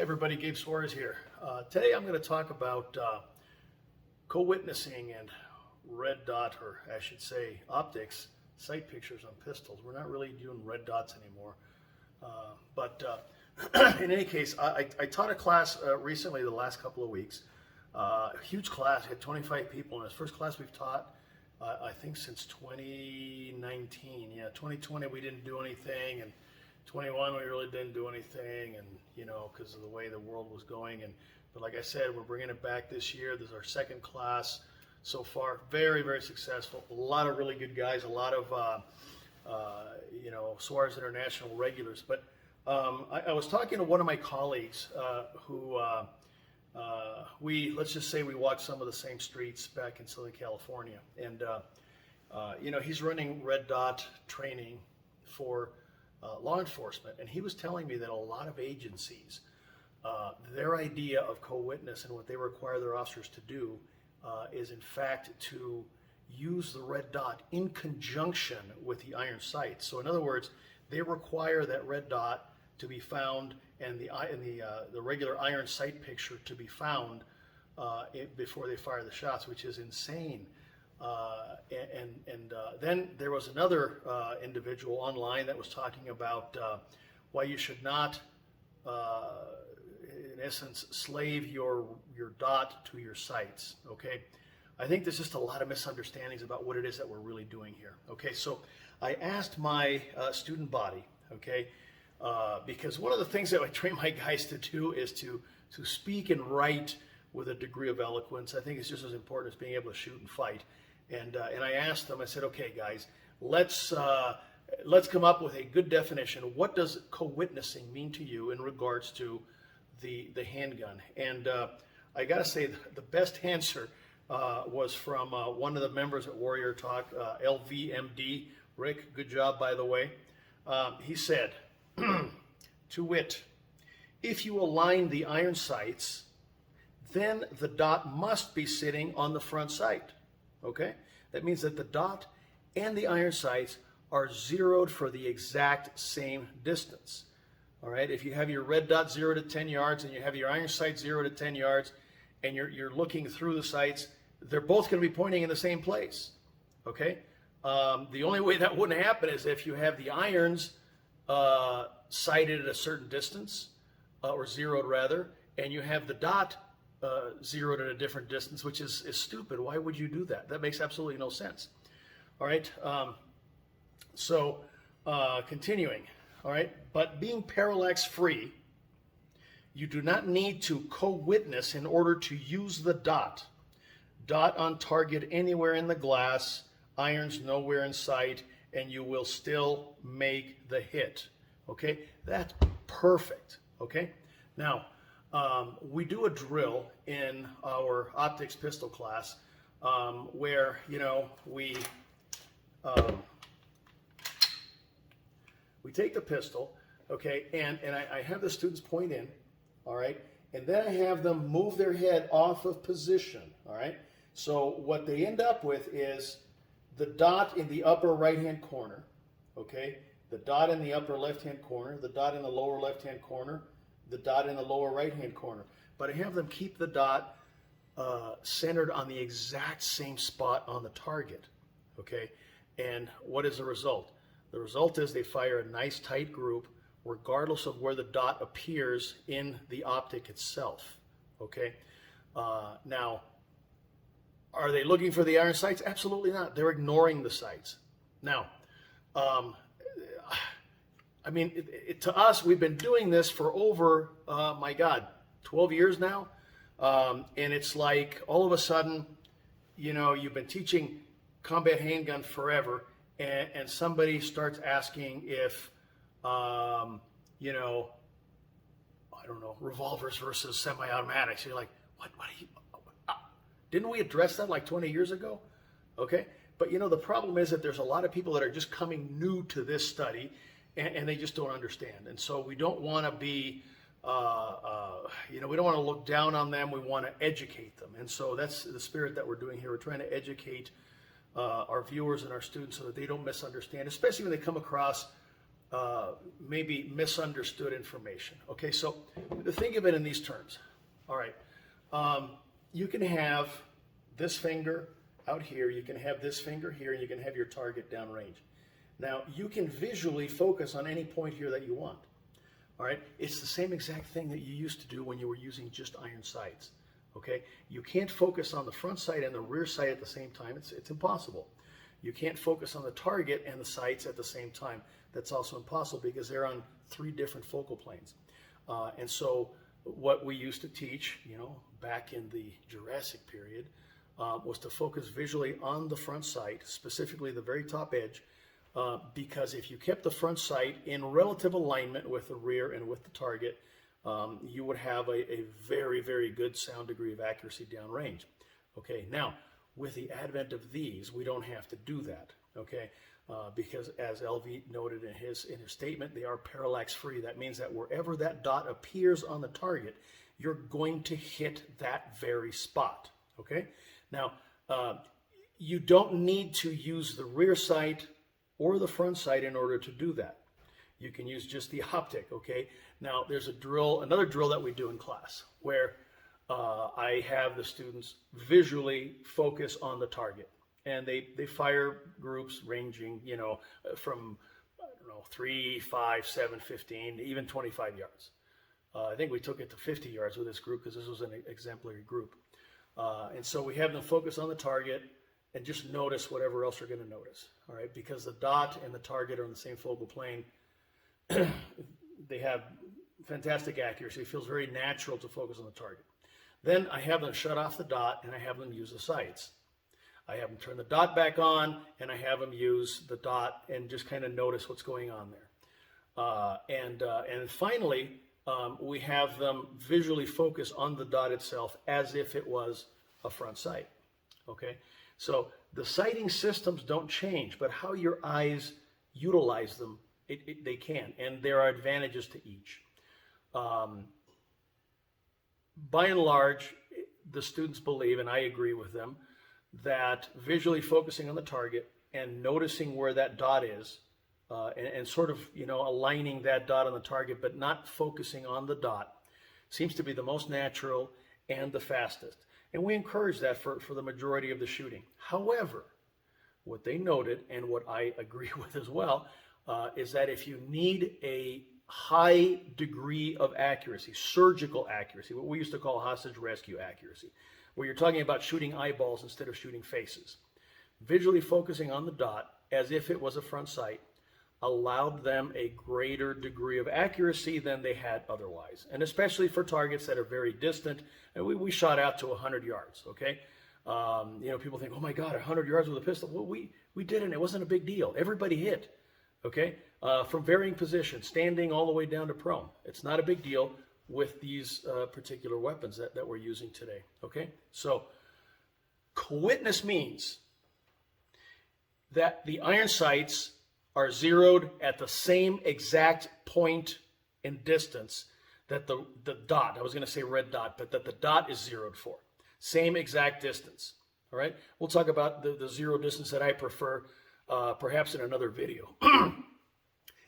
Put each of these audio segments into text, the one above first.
Everybody, Gabe Suarez here. Today I'm going to talk about co-witnessing and red dot, or I should say optics, sight pictures on pistols. We're not really doing red dots anymore. In any case, I taught a class recently the last couple of weeks. A huge class, had 25 people, and it's the first class we've taught, I think, since 2019. Yeah, 2020 we didn't do anything, and 21 we really didn't do anything, and because of the way the world was going. But like I said, we're bringing it back this year. This is our second class so far. Very, very successful. A lot of really good guys. A lot of Suarez International regulars. But I was talking to one of my colleagues who let's just say we walked some of the same streets back in Southern California, and he's running red dot training for law enforcement, and he was telling me that a lot of agencies, their idea of co-witness and what they require their officers to do is in fact to use the red dot in conjunction with the iron sight. So in other words, they require that red dot to be found and the regular iron sight picture to be found before they fire the shots, which is insane. Then there was another individual online that was talking about why you should not, in essence, slave your dot to your sights. Okay, I think there's just a lot of misunderstandings about what it is that we're really doing here. Okay, so I asked my student body, okay, because one of the things that I train my guys to do is to speak and write with a degree of eloquence. I think it's just as important as being able to shoot and fight. And I asked them, I said, okay, guys, let's come up with a good definition. What does co-witnessing mean to you in regards to the handgun? And I got to say, the best answer was from one of the members at Warrior Talk, LVMD. Rick, good job, by the way. He said, to wit, if you align the iron sights, then the dot must be sitting on the front sight. Okay, that means that the dot and the iron sights are zeroed for the exact same distance. All right, if you have your red dot 0 to 10 yards and you have your iron sight 0 to 10 yards and you're looking through the sights, they're both going to be pointing in the same place. Okay, the only way that wouldn't happen is if you have the irons sighted at a certain distance, or zeroed rather, and you have the dot zeroed at a different distance, which is stupid. Why would you do that? That makes absolutely no sense. All right, continuing. All right, but being parallax free, you do not need to co-witness in order to use the dot. Dot on target anywhere in the glass, irons nowhere in sight, and you will still make the hit. Okay, that's perfect. Okay, now we do a drill in our optics pistol class where we take the pistol, okay, and I have the students point in, all right, and then I have them move their head off of position, all right. So what they end up with is the dot in the upper right-hand corner, okay, the dot in the upper left-hand corner, the dot in the lower left-hand corner, the dot in the lower right-hand corner. But I have them keep the dot centered on the exact same spot on the target, okay? And what is the result? The result is they fire a nice tight group regardless of where the dot appears in the optic itself, okay? Now, are they looking for the iron sights? Absolutely not. They're ignoring the sights. Now, to us, we've been doing this for over, 12 years now. And it's like all of a sudden, you've been teaching combat handgun forever, and somebody starts asking if, revolvers versus semi-automatics. You're like, what are you, didn't we address that like 20 years ago? Okay. But the problem is that there's a lot of people that are just coming new to this study, and they just don't understand. And so we don't want to be, we don't want to look down on them. We want to educate them. And so that's the spirit that we're doing here. We're trying to educate our viewers and our students so that they don't misunderstand, especially when they come across maybe misunderstood information. Okay, so think of it in these terms. All right, you can have this finger out here, you can have this finger here, and you can have your target downrange. Now, you can visually focus on any point here that you want. All right, it's the same exact thing that you used to do when you were using just iron sights. Okay, you can't focus on the front sight and the rear sight at the same time. It's impossible. You can't focus on the target and the sights at the same time. That's also impossible because they're on 3 different focal planes. And so what we used to teach, back in the Jurassic period, was to focus visually on the front sight, specifically the very top edge, because if you kept the front sight in relative alignment with the rear and with the target, you would have a very, very good sound degree of accuracy downrange. Okay, now with the advent of these, we don't have to do that. Okay, because as LV noted in his statement, they are parallax free. That means that wherever that dot appears on the target, you're going to hit that very spot. Okay, now you don't need to use the rear sight or the front sight in order to do that. You can use just the optic. Okay, now there's another drill that we do in class where I have the students visually focus on the target, and they fire groups ranging, from 3, 5, 7, 15, even 25 yards. I think we took it to 50 yards with this group because this was an exemplary group. And so we have them focus on the target and just notice whatever else you're going to notice. All right, because the dot and the target are on the same focal plane. They have fantastic accuracy. It feels very natural to focus on the target. Then I have them shut off the dot and I have them use the sights. I have them turn the dot back on and I have them use the dot and just kind of notice what's going on there. And finally, we have them visually focus on the dot itself as if it was a front sight. Okay, so the sighting systems don't change, but how your eyes utilize them, they can, and there are advantages to each. By and large, the students believe, and I agree with them, that visually focusing on the target and noticing where that dot is, and sort of, aligning that dot on the target, but not focusing on the dot, seems to be the most natural and the fastest. And we encourage that for the majority of the shooting. However, what they noted, and what I agree with as well, is that if you need a high degree of accuracy, surgical accuracy, what we used to call hostage rescue accuracy, where you're talking about shooting eyeballs instead of shooting faces, visually focusing on the dot as if it was a front sight allowed them a greater degree of accuracy than they had otherwise. And especially for targets that are very distant. And we shot out to 100 yards, okay? People think, oh my God, 100 yards with a pistol. Well, we didn't. It wasn't a big deal. Everybody hit, okay? From varying positions, standing all the way down to prone. It's not a big deal with these particular weapons that we're using today, okay? So co-witness means that the iron sights are zeroed at the same exact point in distance that the dot, I was going to say red dot, but that the dot is zeroed for. Same exact distance, all right? We'll talk about the zero distance that I prefer perhaps in another video.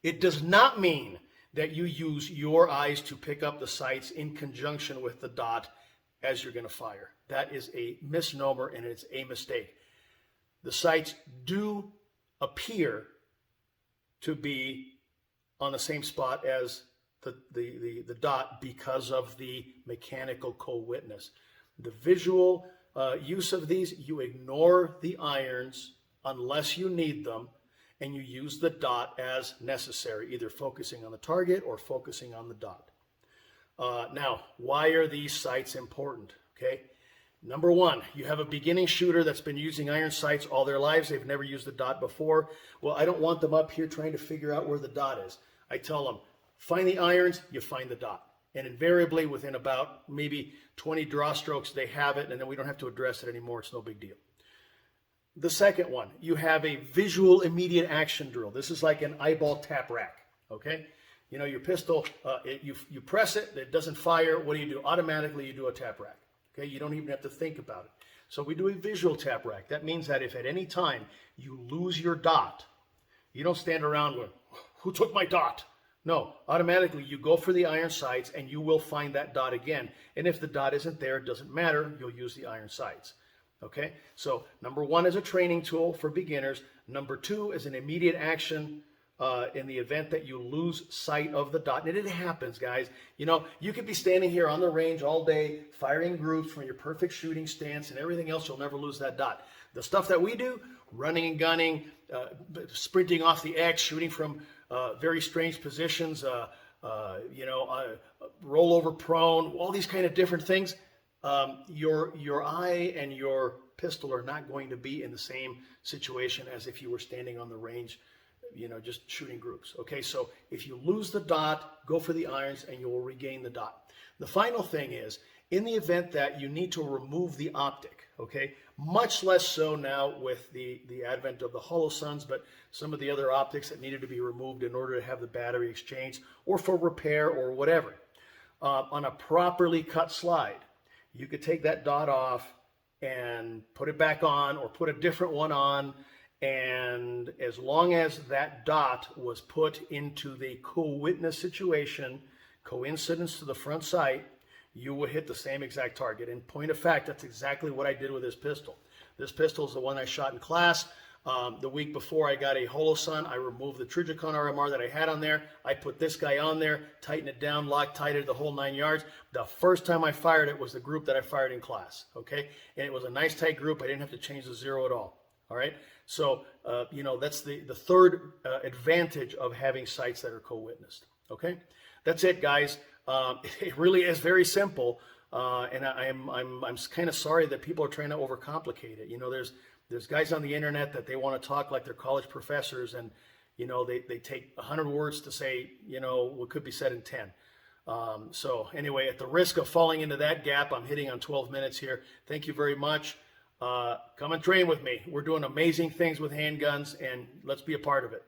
It does not mean that you use your eyes to pick up the sights in conjunction with the dot as you're going to fire. That is a misnomer and it's a mistake. The sights do appear to be on the same spot as the dot because of the mechanical co-witness. The visual use of these, you ignore the irons unless you need them, and you use the dot as necessary, either focusing on the target or focusing on the dot. Now, why are these sights important? Okay, number one, you have a beginning shooter that's been using iron sights all their lives. They've never used the dot before. Well, I don't want them up here trying to figure out where the dot is. I tell them, find the irons, you find the dot. And invariably, within about maybe 20 draw strokes, they have it, and then we don't have to address it anymore. It's no big deal. The second one, you have a visual immediate action drill. This is like an eyeball tap rack, okay? Your pistol, you press it, it doesn't fire. What do? Automatically, you do a tap rack, okay? You don't even have to think about it. So we do a visual tap rack. That means that if at any time you lose your dot, you don't stand around going, who took my dot? No, automatically you go for the iron sights and you will find that dot again. And if the dot isn't there, it doesn't matter. You'll use the iron sights. Okay, so number one is a training tool for beginners. Number two is an immediate action in the event that you lose sight of the dot. And it happens, guys. You know, you could be standing here on the range all day, firing groups from your perfect shooting stance and everything else. You'll never lose that dot. The stuff that we do, running and gunning, sprinting off the X, shooting from very strange positions, roll over prone, all these kind of different things. Your eye and your pistol are not going to be in the same situation as if you were standing on the range, you know, just shooting groups. Okay, so if you lose the dot, go for the irons and you will regain the dot. The final thing is, in the event that you need to remove the optic, okay, much less so now with the advent of the Holosuns, but some of the other optics that needed to be removed in order to have the battery exchanged or for repair or whatever. On a properly cut slide, you could take that dot off and put it back on or put a different one on, and as long as that dot was put into the co-witness situation, coincidence to the front sight, you would hit the same exact target. In point of fact, that's exactly what I did with this pistol. This pistol is the one I shot in class. The week before I got a Holosun, I removed the Trijicon RMR that I had on there. I put this guy on there, tightened it down, Loctited the whole 9 yards. The first time I fired it was the group that I fired in class, okay? And it was a nice tight group. I didn't have to change the zero at all, all right? So, that's the third advantage of having sights that are co-witnessed, okay? That's it, guys. It really is very simple, and I'm kind of sorry that people are trying to overcomplicate it. You know, there's guys on the internet that they want to talk like they're college professors, and you know they take 100 words to say, you know, what could be said in 10. So anyway, at the risk of falling into that gap, I'm hitting on 12 minutes here. Thank you very much. Come and train with me. We're doing amazing things with handguns, and let's be a part of it.